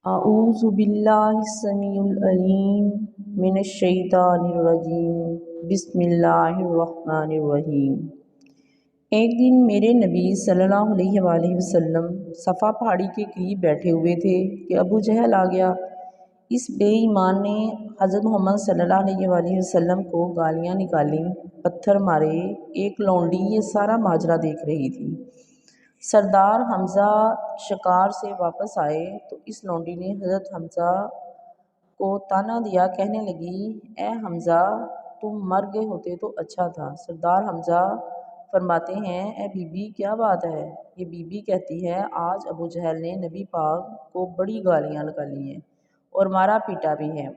اعوذ باللہ السمیع العلیم من الشیطان الرجیم بسم اللہ الرحمن الرحیم۔ ایک دن میرے نبی صلی اللہ علیہ وآلہ وسلم صفا پہاڑی کے قریب بیٹھے ہوئے تھے کہ ابو جہل آ گیا۔ اس بے ایمان نے حضرت محمد صلی اللہ علیہ وآلہ وسلم کو گالیاں نکالیں، پتھر مارے۔ ایک لونڈی یہ سارا ماجرا دیکھ رہی تھی۔ سردار حمزہ شکار سے واپس آئے تو اس لونڈی نے حضرت حمزہ کو طعنہ دیا، کہنے لگی، اے حمزہ، تم مر گئے ہوتے تو اچھا تھا۔ سردار حمزہ فرماتے ہیں، اے بی بی کیا بات ہے؟ یہ بی بی کہتی ہے، آج ابو جہل نے نبی پاک کو بڑی گالیاں نکالی ہیں اور مارا پیٹا بھی ہے۔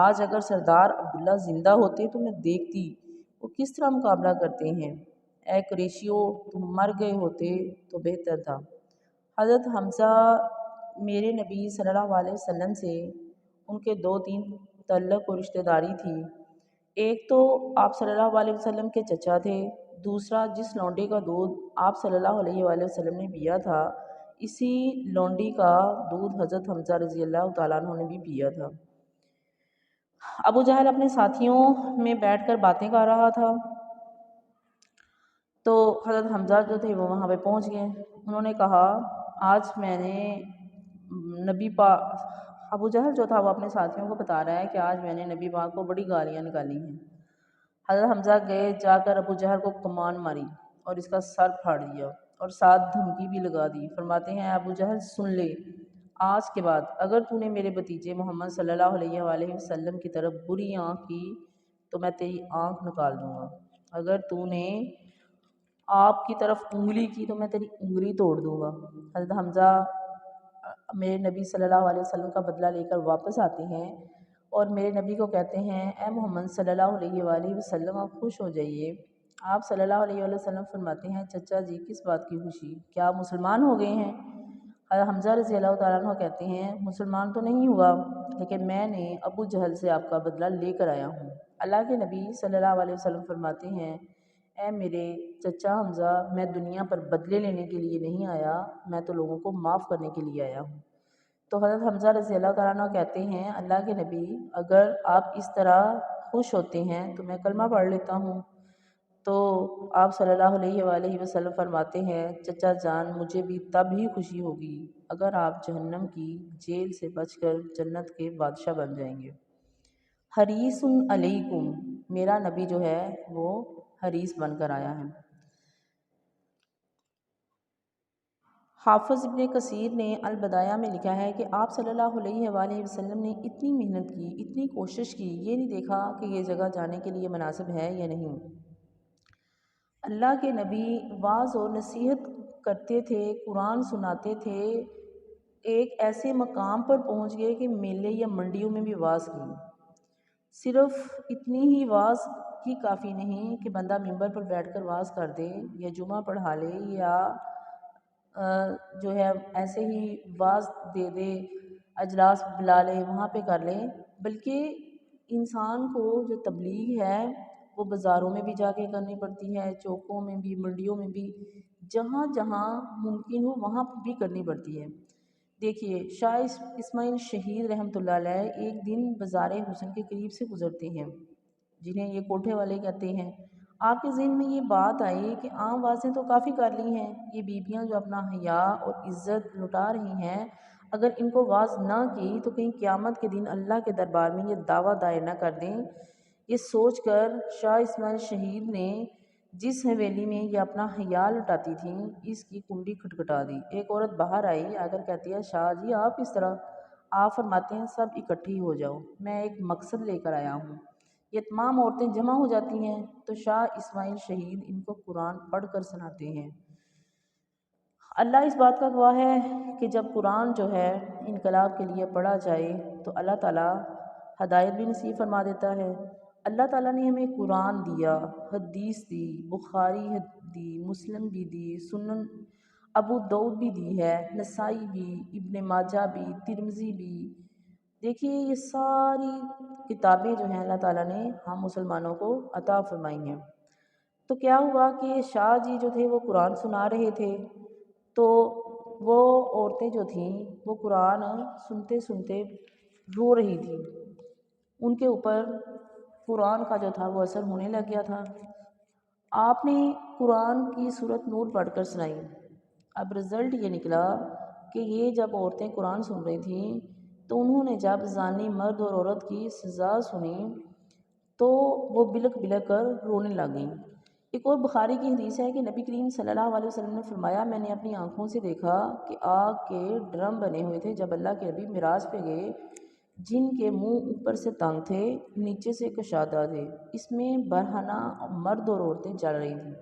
آج اگر سردار عبداللہ زندہ ہوتے تو میں دیکھتی وہ کس طرح مقابلہ کرتے ہیں۔ اے قریشیو، تم مر گئے ہوتے تو بہتر تھا۔ حضرت حمزہ میرے نبی صلی اللہ علیہ وسلم سے ان کے دو تین تعلق و رشتہ داری تھی۔ ایک تو آپ صلی اللہ علیہ وسلم کے چچا تھے، دوسرا جس لونڈی کا دودھ آپ صلی اللہ علیہ وآلہ وسلم نے پیا تھا، اسی لونڈی کا دودھ حضرت حمزہ رضی اللہ تعالیٰ عنہ نے بھی پیا تھا۔ ابو جہل اپنے ساتھیوں میں بیٹھ کر باتیں کر رہا تھا تو حضرت حمزہ جو تھے وہ وہاں پہ پہنچ گئے۔ انہوں نے کہا، آج میں نے نبی پاک، ابو جہل جو تھا وہ اپنے ساتھیوں کو بتا رہا ہے کہ آج میں نے نبی پاک کو بڑی گالیاں نکالی ہیں۔ حضرت حمزہ گئے، جا کر ابو جہل کو کمان ماری اور اس کا سر پھاڑ دیا اور ساتھ دھمکی بھی لگا دی۔ فرماتے ہیں، ابو جہل سن لے، آج کے بعد اگر تو نے میرے بھتیجے محمد صلی اللہ علیہ وآلہ وسلم کی طرف بری آنکھ کی تو میں تیری آنکھ نکال دوں گا، اگر تو نے آپ کی طرف انگلی کی تو میں تیری انگلی توڑ دوں گا۔ حضرت حمزہ میرے نبی صلی اللہ علیہ وسلم کا بدلہ لے کر واپس آتے ہیں اور میرے نبی کو کہتے ہیں، اے محمد صلی اللہ علیہ وآلہ وسلم، آپ خوش ہو جائیے۔ آپ صلی اللہ علیہ وآلہ وسلم فرماتے ہیں، چچا جی کس بات کی خوشی؟ کیا آپ مسلمان ہو گئے ہیں؟ حضرت حمزہ رضی اللہ تعالیٰ عنہ کہتے ہیں، مسلمان تو نہیں ہوا، لیکن میں نے ابو جہل سے آپ کا بدلہ لے کر آیا ہوں۔ اللہ کے نبی صلی اللہ علیہ وسلم فرماتے ہیں، اے میرے چچا حمزہ، میں دنیا پر بدلے لینے کے لیے نہیں آیا، میں تو لوگوں کو معاف کرنے کے لیے آیا ہوں۔ تو حضرت حمزہ رضی اللہ تعالیٰ عنہ کہتے ہیں، اللہ کے نبی، اگر آپ اس طرح خوش ہوتے ہیں تو میں کلمہ پڑھ لیتا ہوں۔ تو آپ صلی اللہ علیہ وآلہ وسلم فرماتے ہیں، چچا جان، مجھے بھی تب ہی خوشی ہوگی اگر آپ جہنم کی جیل سے بچ کر جنت کے بادشاہ بن جائیں گے۔ حریص علیکم، میرا نبی جو ہے وہ حریص بن کر آیا ہے۔ حافظ ابن کثیر نے البدایہ میں لکھا ہے کہ آپ صلی اللہ علیہ وآلہ وسلم نے اتنی محنت کی، اتنی کوشش کی، یہ نہیں دیکھا کہ یہ جگہ جانے کے لیے مناسب ہے یا نہیں۔ اللہ کے نبی واعظ اور نصیحت کرتے تھے، قرآن سناتے تھے، ایک ایسے مقام پر پہنچ گئے کہ میلے یا منڈیوں میں بھی واعظ کی۔ صرف اتنی ہی واعظ ہی کافی نہیں کہ بندہ ممبر پر بیٹھ کر واعظ کر دے یا جمعہ پڑھا لے یا جو ہے ایسے ہی واعظ دے دے، اجلاس بلا لے، وہاں پہ کر لے، بلکہ انسان کو جو تبلیغ ہے وہ بازاروں میں بھی جا کے کرنی پڑتی ہے، چوکوں میں بھی، منڈیوں میں بھی، جہاں جہاں ممکن ہو وہاں بھی کرنی پڑتی ہے۔ دیکھیے، شاہ اسماعیل شہید رحمۃ اللہ علیہ ایک دن بازار حسن کے قریب سے گزرتے ہیں، جنہیں یہ کوٹھے والے کہتے ہیں۔ آپ کے ذہن میں یہ بات آئی کہ عام واضح تو کافی کر لی ہیں، یہ بیویاں جو اپنا حیا اور عزت لٹا رہی ہیں، اگر ان کو واعظ نہ کی تو کہیں قیامت کے دن اللہ کے دربار میں یہ دعویٰ دائر نہ کر دیں۔ یہ سوچ کر شاہ اسماعیل شہید نے جس حویلی میں یہ اپنا حیا لٹاتی تھیں، اس کی کنڈی کھٹکھٹا دی۔ ایک عورت باہر آئی، آ کر کہتی ہے، شاہ جی آپ اس طرح؟ آپ فرماتے ہیں، سب اکٹھی ہو جاؤ، میں ایک مقصد لے کر آیا ہوں۔ یہ تمام عورتیں جمع ہو جاتی ہیں تو شاہ اسماعیل شہید ان کو قرآن پڑھ کر سناتے ہیں۔ اللہ اس بات کا گواہ ہے کہ جب قرآن جو ہے انقلاب کے لیے پڑھا جائے تو اللہ تعالیٰ ہدایت بھی نصیب فرما دیتا ہے۔ اللہ تعالیٰ نے ہمیں قرآن دیا، حدیث دی، بخاری دی، مسلم بھی دی، سنن ابو داؤد بھی دی ہے، نسائی بھی، ابن ماجہ بھی، ترمذی بھی۔ دیکھیے یہ ساری کتابیں جو ہیں اللہ تعالیٰ نے ہم مسلمانوں کو عطا فرمائی ہیں۔ تو کیا ہوا کہ شاہ جی جو تھے وہ قرآن سنا رہے تھے، تو وہ عورتیں جو تھیں وہ قرآن سنتے سنتے رو رہی تھیں، ان کے اوپر قرآن کا جو تھا وہ اثر ہونے لگ گیا تھا۔ آپ نے قرآن کی سورۃ نور پڑھ کر سنائی۔ اب رزلٹ یہ نکلا کہ یہ جب عورتیں قرآن سن رہی تھیں تو انہوں نے جب زانی مرد اور عورت کی سزا سنی تو وہ بلک بلک کر رونے لگ گئیں۔ ایک اور بخاری کی حدیث ہے کہ نبی کریم صلی اللہ علیہ وسلم نے فرمایا، میں نے اپنی آنکھوں سے دیکھا کہ آگ کے ڈرم بنے ہوئے تھے جب اللہ کے نبی معراج پہ گئے، جن کے منہ اوپر سے تنگ تھے، نیچے سے کشادہ تھے، اس میں برہنہ مرد اور عورتیں جل رہی تھیں۔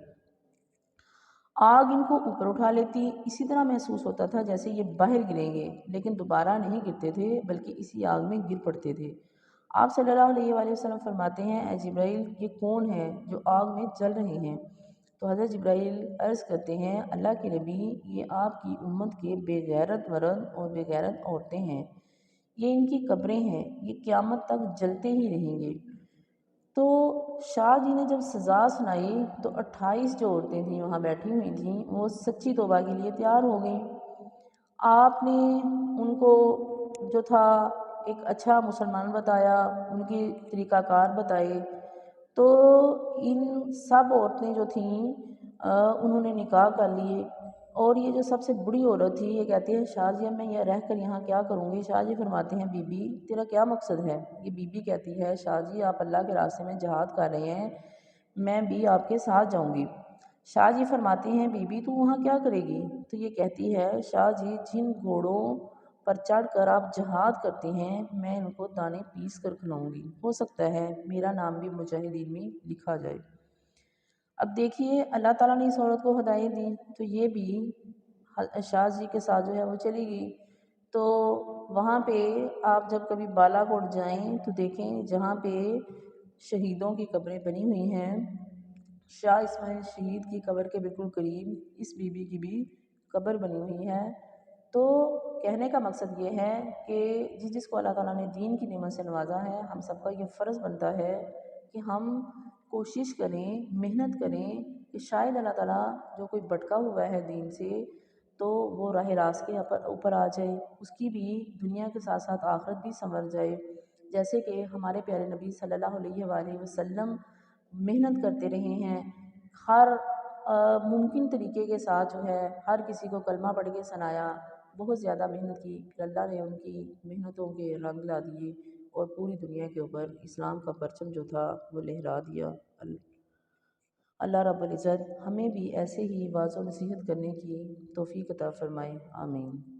آگ ان کو اوپر اٹھا لیتی، اسی طرح محسوس ہوتا تھا جیسے یہ باہر گریں گے، لیکن دوبارہ نہیں گرتے تھے بلکہ اسی آگ میں گر پڑتے تھے۔ آپ صلی اللہ علیہ وآلہ وسلم فرماتے ہیں، اے جبرائیل، یہ کون ہے جو آگ میں جل رہے ہیں؟ تو حضرت جبرائیل عرض کرتے ہیں، اللہ کے نبی، یہ آپ کی امت کے بے غیرت مرد اور بے غیرت عورتیں ہیں، یہ ان کی قبریں ہیں، یہ قیامت تک جلتے ہی رہیں گے۔ تو شاہ جی نے جب سزا سنائی تو 28 جو عورتیں تھیں وہاں بیٹھی ہوئی تھیں وہ سچی توبہ کے لیے تیار ہو گئیں۔ آپ نے ان کو جو تھا ایک اچھا مسلمان بتایا، ان کی طریقہ کار بتائے، تو ان سب عورتیں جو تھیں انہوں نے نکاح کر لیے۔ اور یہ جو سب سے بڑی عورت تھی یہ کہتی ہے، شاہ جی اب میں یہ رہ کر یہاں کیا کروں گی؟ شاہ جی فرماتے ہیں، بی بی تیرا کیا مقصد ہے؟ یہ بی بی کہتی ہے، شاہ جی آپ اللہ کے راستے میں جہاد کر رہے ہیں، میں بھی آپ کے ساتھ جاؤں گی۔ شاہ جی فرماتے ہیں، بی بی تو وہاں کیا کرے گی؟ تو یہ کہتی ہے، شاہ جی جن گھوڑوں پر چڑھ کر آپ جہاد کرتے ہیں میں ان کو دانے پیس کر کھلاؤں گی، ہو سکتا ہے میرا نام بھی مجاہدین میں لکھا جائے۔ اب دیکھیے اللہ تعالیٰ نے اس عورت کو ہدایت دی تو یہ بھی شاہ جی کے ساتھ جو ہے وہ چلی گئی۔ تو وہاں پہ آپ جب کبھی بالا کوٹ جائیں تو دیکھیں جہاں پہ شہیدوں کی قبریں بنی ہوئی ہیں، شاہ اسماعیل شہید کی قبر کے بالکل قریب اس بی بی کی بھی قبر بنی ہوئی ہے۔ تو کہنے کا مقصد یہ ہے کہ جس کو اللہ تعالیٰ نے دین کی نعمت سے نوازا ہے، ہم سب کا یہ فرض بنتا ہے کہ ہم کوشش کریں، محنت کریں کہ شاید اللہ تعالیٰ جو کوئی بھٹکا ہوا ہے دین سے تو وہ راہ راست کے اوپر آ جائے، اس کی بھی دنیا کے ساتھ ساتھ آخرت بھی سنور جائے۔ جیسے کہ ہمارے پیارے نبی صلی اللہ علیہ وآلہ وسلم محنت کرتے رہے ہیں، ہر ممکن طریقے کے ساتھ جو ہے ہر کسی کو کلمہ پڑھ کے سنایا، بہت زیادہ محنت کی، پھر اللہ نے ان کی محنتوں کے رنگ لا دیے اور پوری دنیا کے اوپر اسلام کا پرچم جو تھا وہ لہرا دیا۔ اللہ رب العزت ہمیں بھی ایسے ہی واعظ و نصیحت کرنے کی توفیق عطا فرمائے، آمین۔